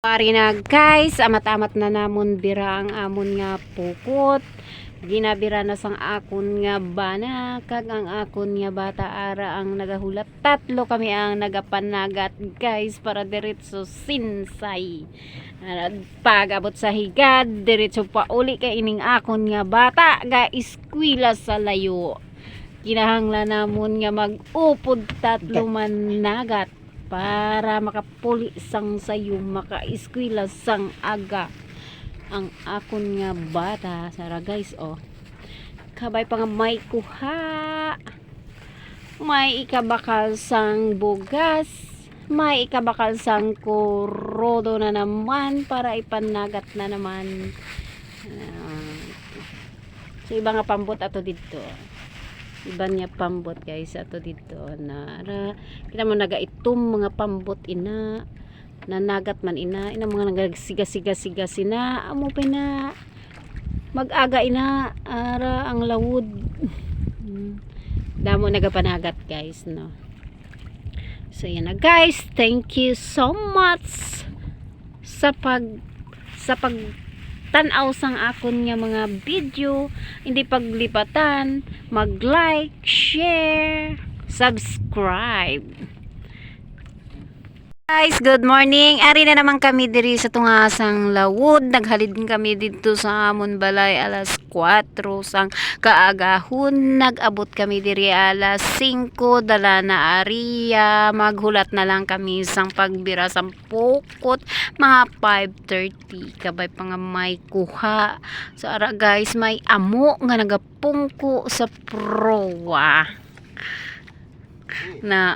Pari na guys, amat-amat na namon bira ang amon nga pukot. Ginabira na sang akon nga bana, kag ang akon nga bata ara ang nagahulat. Tatlo kami ang nagapanagat guys para diretso sinsay. Pag abot sa higad, diretso pa uli kay ining akon nga bata ga eskwela sa layo. Kinahanglan namon nga mag-upod tatlo managat para makapuli sang sayo, maka-eskwela sang aga ang akon nga bata. Sara guys, oh, kabay pa nga may kuha, may ikabakal sang bugas, may ikabakal sang kurodo na naman para ipanagat na naman. So iba nga pambot ato dito, iba niya pambot guys ato dito na kita mo nagaitom mga pambot ina nanagat man ina mga nagsiga-siga sina amo pa na mag-aga ina ara ang lawod. Damo nagapanagat guys, no. So yan na guys, thank you so much sa pag tanaw sang akon nga mga video. Hindi paglipatan, mag-like, share, subscribe. Guys, good morning. Ari na naman kami diri sa tungasang lawod. Naghalid kami dito sa amon balay alas 4 sang kaagahon. Nag-abot kami diri alas 5, dala na ariya. Maghulat na lang kami sang pagbira sang pukot mga 5:30. Kabay pa nga may kuha. So ara guys, may amo nga nagapungko sa prowa na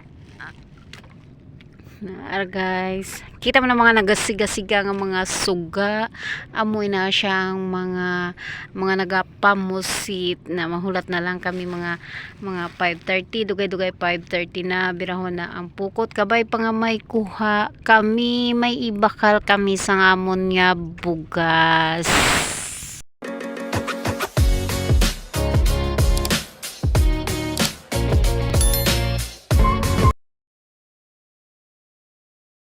guys, kita mo na mga nagasiga-siga nga mga suga. Amoy na siyang mga nagapamusit na mahulat na lang kami mga 5:30, dugay 5:30 na birahon na ang pukot. Kabay pa nga may kuha kami, may ibakal kami sa amon nga bugas.